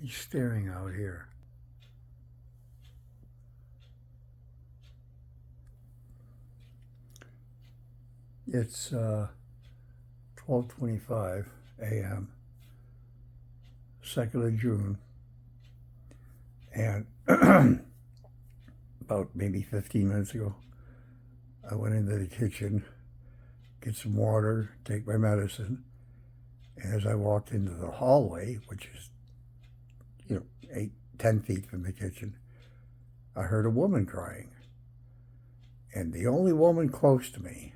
He's staring out here. It's 12:25 a.m., 2nd of June, and about maybe 15 minutes ago, I went into the kitchen, get some water, take my medicine, and as I walked into the hallway, which is, 8, 10 feet from the kitchen, I heard a woman crying. And the only woman close to me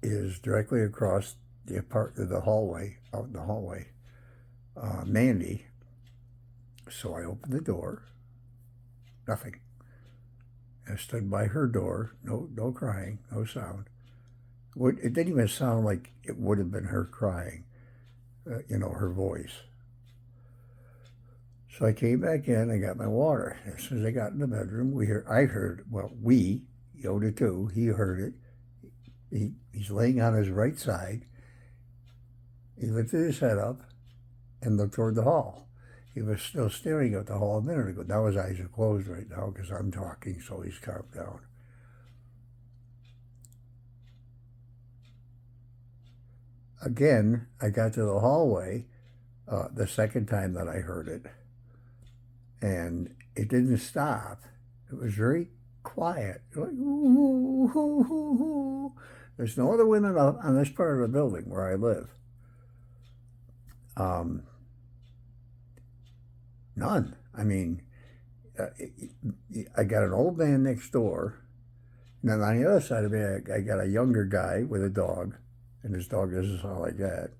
is directly across the hallway, out in the hallway, Mandy. So I opened the door, nothing. I stood by her door, no crying, no sound. It didn't even sound like it would have been her crying, her voice. So I came back in, I got my water. As soon as I got in the bedroom, Yoda too, he heard it. He's laying on his right side. He lifted his head up and looked toward the hall. He was still staring at the hall a minute ago. Now his eyes are closed right now because I'm talking, so he's calmed down. Again, I got to the hallway the second time that I heard it, and it didn't stop. It was very quiet. Like, ooh, ooh, ooh, ooh. There's no other women on this part of the building where I live. Um, None. I mean, I got an old man next door, and then on the other side of me, I got a younger guy with a dog, and his dog doesn't sound like that.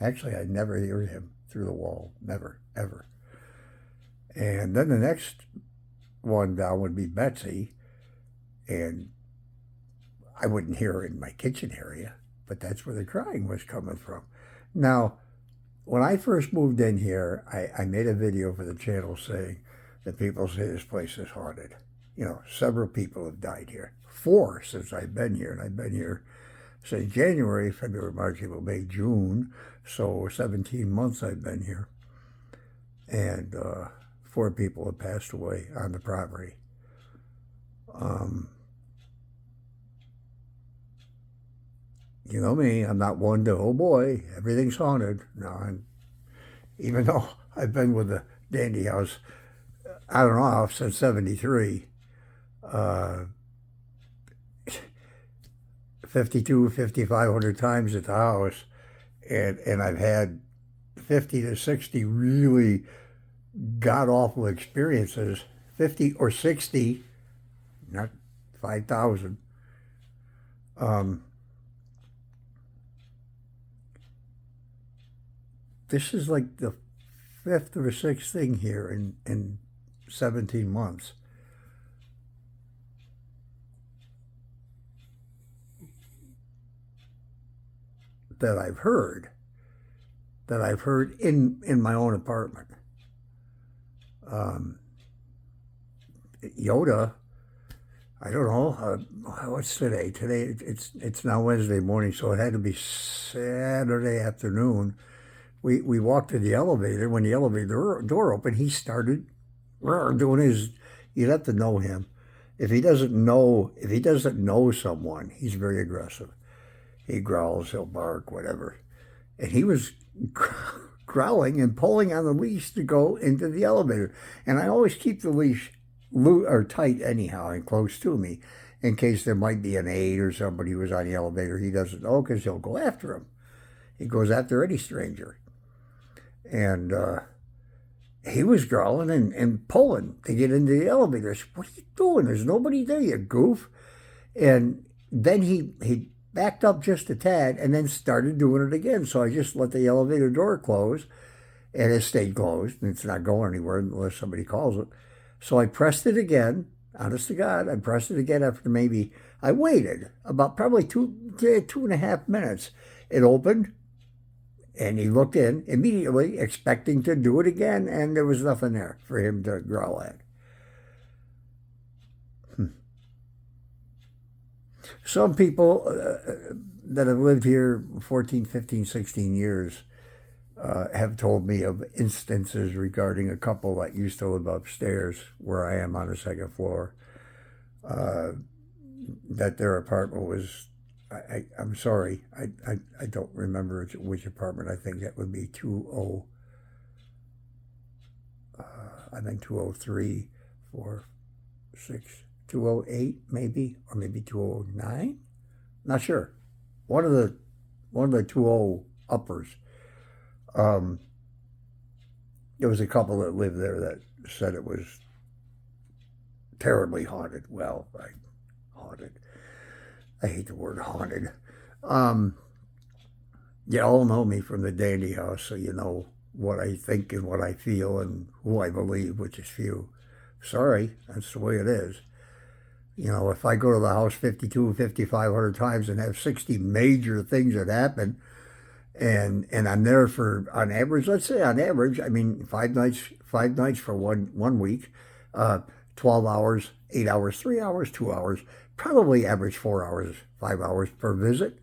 Actually, I never hear him through the wall. Never, ever. And then the next one down would be Betsy, and I wouldn't hear her in my kitchen area, but that's where the crying was coming from. Now, when I first moved in here, I made a video for the channel saying that people say this place is haunted. Several people have died here. 4 since I've been here, and I've been here since January, February, March, April, May, June. So 17 months I've been here. And 4 people have passed away on the property. You know me, I'm not one to, oh boy, everything's haunted. No, even though I've been with the Dandy House on and off since 73, uh, 5,500 times at the house, and I've had 50 to 60 really god awful experiences, 50 or 60, not 5,000. This is like the 5th or 6th thing here in 17 months. That I've heard, in my own apartment. Um, Yoda, I don't know, what's today? Today, it's now Wednesday morning, so it had to be Saturday afternoon. We walked to the elevator. When the elevator door opened, he started doing his. You'd have to know him. If he doesn't know someone, he's very aggressive. He growls, he'll bark, whatever. And he was growling and pulling on the leash to go into the elevator. And I always keep the leash tight anyhow and close to me in case there might be an aide or somebody who's on the elevator he doesn't know, because he'll go after him. He goes after any stranger. And he was growling and pulling to get into the elevator. I said, what are you doing? There's nobody there, you goof. And then he backed up just a tad and then started doing it again. So I just let the elevator door close, and it stayed closed. And it's not going anywhere unless somebody calls it. So I pressed it again. Honest to God, I pressed it again after I waited about probably 2.5 minutes. It opened. And he looked in immediately, expecting to do it again, and there was nothing there for him to growl at. Some people that have lived here 14, 15, 16 years have told me of instances regarding a couple that used to live upstairs where I am on the second floor, that their apartment was, I'm sorry, I don't remember which apartment. I think that would be 20, I think 203, 4, 6, 208 maybe, or maybe 209. Not sure. One of the two uppers. Um, there was a couple that lived there that said it was terribly haunted. Well, haunted. I hate the word haunted. Um, you all know me from the Dandy House, so you know what I think and what I feel and who I believe, which is few. Sorry, that's the way it is. You know, if I go to the house 52, 5,500 times and have 60 major things that happen, and I'm there for, on average, let's say on average, I mean 5 nights for one week, uh, 12 hours, 8 hours, 3 hours, 2 hours, probably average 4 hours, 5 hours per visit.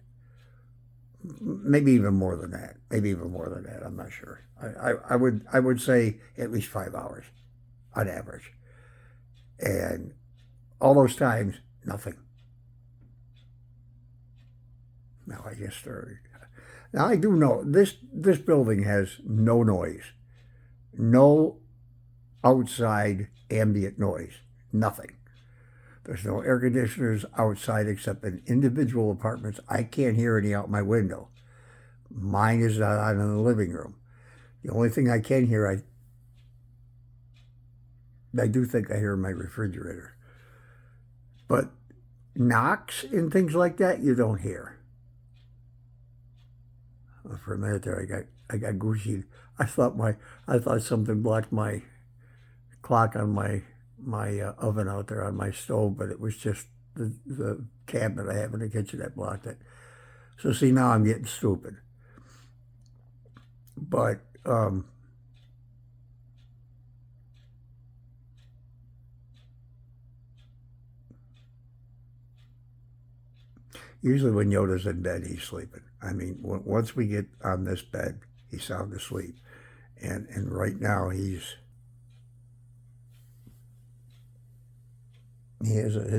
Maybe even more than that. Maybe even more than that. I'm not sure. I would say at least 5 hours on average, and all those times nothing. Now I get started. Now I do know this building has no noise, no outside ambient noise, nothing. There's no air conditioners outside except in individual apartments. I can't hear any out my window. Mine is on in the living room. The only thing I can hear, I do think I hear my refrigerator. But knocks and things like that, you don't hear. For a minute there, I got goosey. I thought something blocked my clock on my oven out there on my stove, but it was just the cabinet I have in the kitchen that blocked it. So see, now I'm getting stupid. But usually when Yoda's in bed, he's sleeping. I mean, once we get on this bed, he's sound asleep. And right now his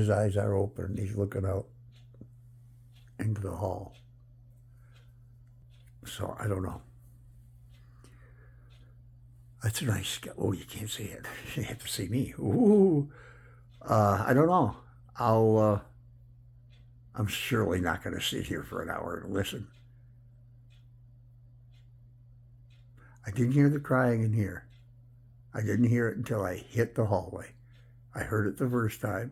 eyes are open and he's looking out into the hall. So I don't know. That's a nice. Oh, you can't see it. You have to see me. Ooh. I don't know. I'm surely not going to sit here for an hour and listen. I didn't hear the crying in here. I didn't hear it until I hit the hallway. I heard it the first time.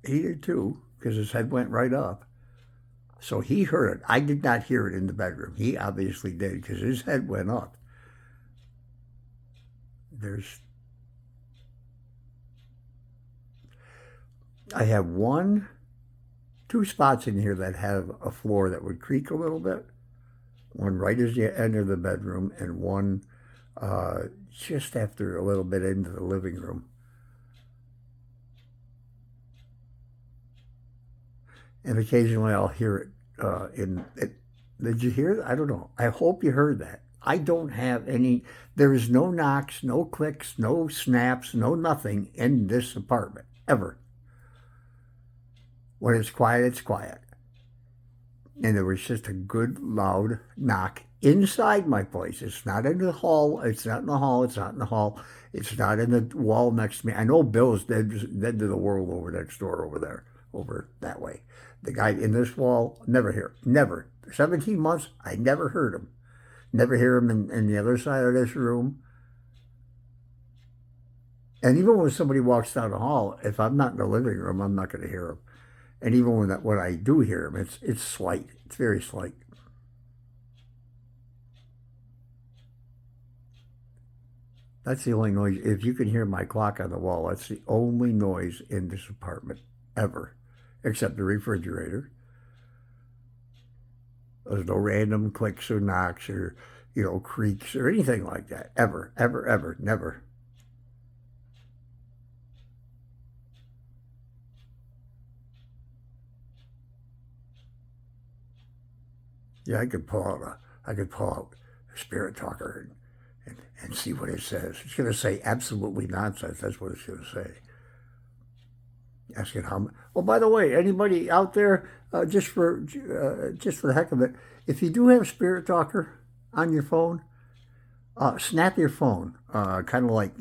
He did too, because his head went right up. So he heard it. I did not hear it in the bedroom. He obviously did, because his head went up. I have two spots in here that have a floor that would creak a little bit. One right as you enter the bedroom, and one just after a little bit into the living room. And occasionally I'll hear it. Did you hear it? I don't know. I hope you heard that. I don't have any. There is no knocks, no clicks, no snaps, no nothing in this apartment ever. When it's quiet, it's quiet. And there was just a good loud knock inside my place. It's not in the hall. It's not in the hall. It's not in the hall. It's not in the wall next to me. I know Bill's dead to the world over next door over there, over that way. The guy in this wall, never hear. Never. 17 months, I never heard him. Never hear him in the other side of this room. And even when somebody walks down the hall, if I'm not in the living room, I'm not going to hear him. And even when I do hear him, it's slight. It's very slight. That's the only noise. If you can hear my clock on the wall, that's the only noise in this apartment ever, except the refrigerator. There's no random clicks or knocks or, creaks or anything like that. Ever, ever, ever, never. Yeah, I could pull out I could pull out a spirit talker and see what it says. It's going to say absolutely nonsense. That's what it's going to say. Asking how. Well, by the way, anybody out there, just for the heck of it, if you do have spirit talker on your phone, snap your phone, kind of like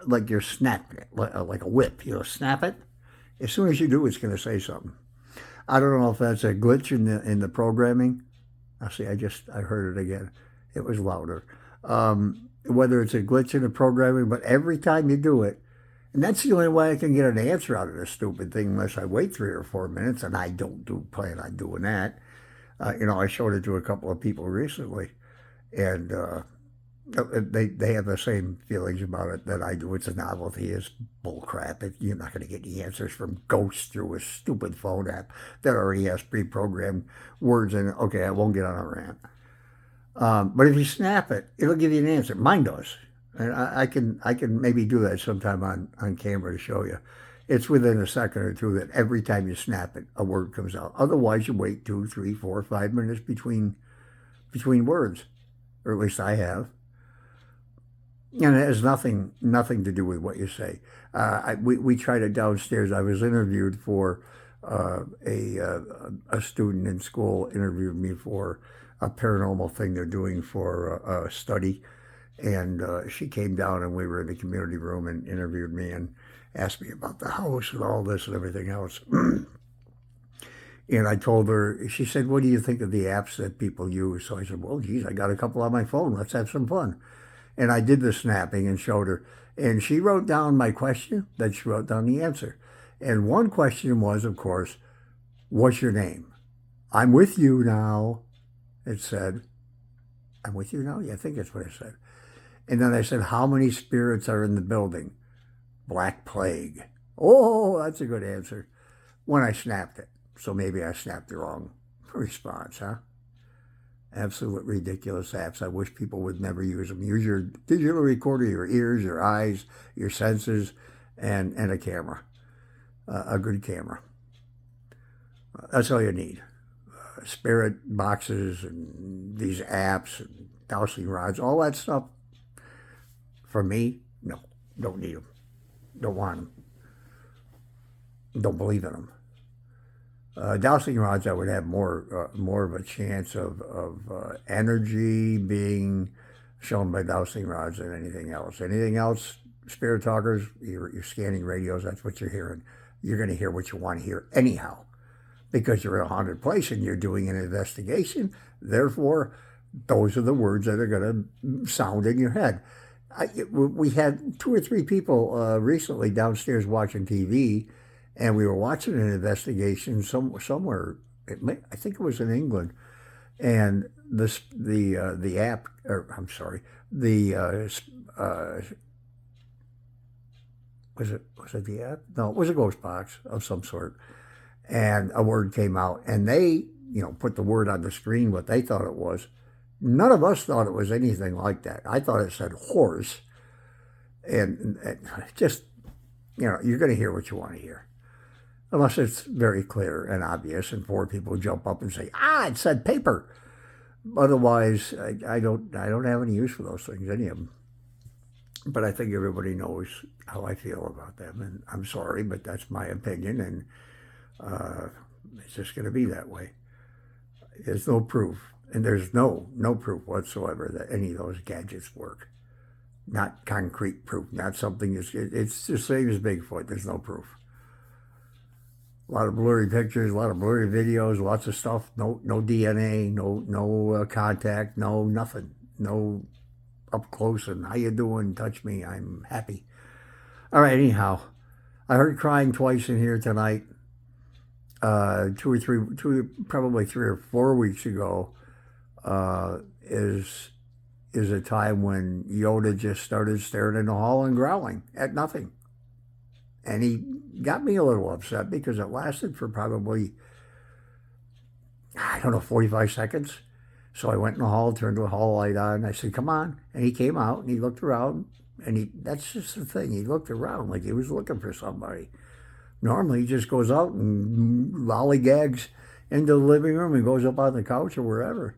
like you're snapping it, like a whip. Snap it. As soon as you do, it's going to say something. I don't know if that's a glitch in the programming. See, I heard it again. It was louder. Whether it's a glitch in the programming, but every time you do it, and that's the only way I can get an answer out of this stupid thing, unless I wait 3 or 4 minutes, and I don't plan on doing that. I showed it to a couple of people recently, and they have the same feelings about it that I do. It's a novelty. It's bullcrap. You're not going to get any answers from ghosts through a stupid phone app that already has pre-programmed words in it. Okay, I won't get on a rant. But if you snap it, it'll give you an answer. Mine does. And I can maybe do that sometime on camera to show you. It's within a second or two that every time you snap it, a word comes out. Otherwise, you wait 2, 3, 4, 5 minutes between words, or at least I have. And it has nothing to do with what you say. We tried it downstairs. I was interviewed for a student in school interviewed me for a paranormal thing they're doing for a study. And she came down and we were in the community room and interviewed me and asked me about the house and all this and everything else. And I told her, she said, what do you think of the apps that people use? So I said, well, geez, I got a couple on my phone. Let's have some fun. And I did the snapping and showed her. And she wrote down my question, then she wrote down the answer. And one question was, of course, what's your name? I'm with you now, it said. I'm with you now? Yeah, I think that's what it said. And then I said, how many spirits are in the building? Black Plague. Oh, that's a good answer. When I snapped it. So maybe I snapped the wrong response, huh? Absolute ridiculous apps. I wish people would never use them. Use your digital recorder, your ears, your eyes, your senses, and a camera. A good camera. That's all you need. Spirit boxes and these apps and dowsing rods, all that stuff. For me, no, don't need them. Don't want them. Don't believe in them. Dowsing rods, I would have more of a chance of energy being shown by dowsing rods than anything else. Anything else, spirit talkers, you're scanning radios, that's what you're hearing. You're going to hear what you want to hear anyhow, because you're in a haunted place and you're doing an investigation. Therefore, those are the words that are going to sound in your head. We had 2 or 3 people recently downstairs watching TV, and we were watching an investigation somewhere. I think it was in England, and the app, or I'm sorry, was it the app? No, it was a ghost box of some sort, and a word came out, and they put the word on the screen what they thought it was. None of us thought it was anything like that. I thought it said horse, and just you're going to hear what you want to hear. Unless it's very clear and obvious and 4 people jump up and say, it said paper. Otherwise, I don't have any use for those things, any of them. But I think everybody knows how I feel about them. And I'm sorry, but that's my opinion. And it's just going to be that way. There's no proof. And there's no proof whatsoever that any of those gadgets work. Not concrete proof. Not something it's the same as Bigfoot. There's no proof. A lot of blurry pictures, a lot of blurry videos, lots of stuff. No DNA, no contact, no nothing. No up close and how you doing? Touch me. I'm happy. All right. Anyhow, I heard crying twice in here tonight. Probably 3 or 4 weeks ago, is a time when Yoda just started staring in the hall and growling at nothing. And he got me a little upset because it lasted for probably, 45 seconds. So I went in the hall, turned the hall light on. I said, come on. And he came out and he looked around. And that's just the thing. He looked around like he was looking for somebody. Normally he just goes out and lollygags into the living room and goes up on the couch or wherever.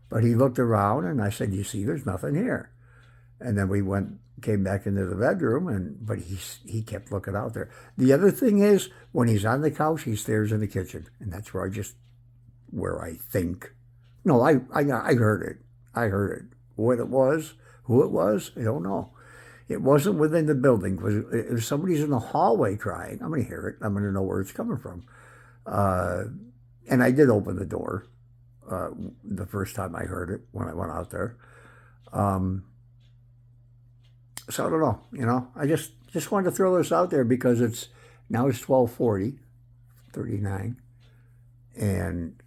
But he looked around, and I said, "You see, there's nothing here." And then came back into the bedroom, but he kept looking out there. The other thing is, when he's on the couch, he stares in the kitchen, and that's where I think. No, I heard it. I heard it. What it was, who it was, I don't know. It wasn't within the building, because if somebody's in the hallway crying, I'm going to hear it. I'm going to know where it's coming from. Uh, and I did open the door uh, the first time I heard it when I went out there. Um, so I don't know. I just wanted to throw this out there because it's 12:40, 39, and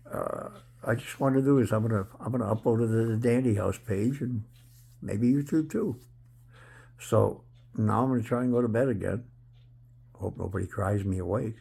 I just wanted to do is I'm gonna upload it to the Dandy House page and maybe YouTube too. So now I'm gonna try and go to bed again. Hope nobody cries me awake.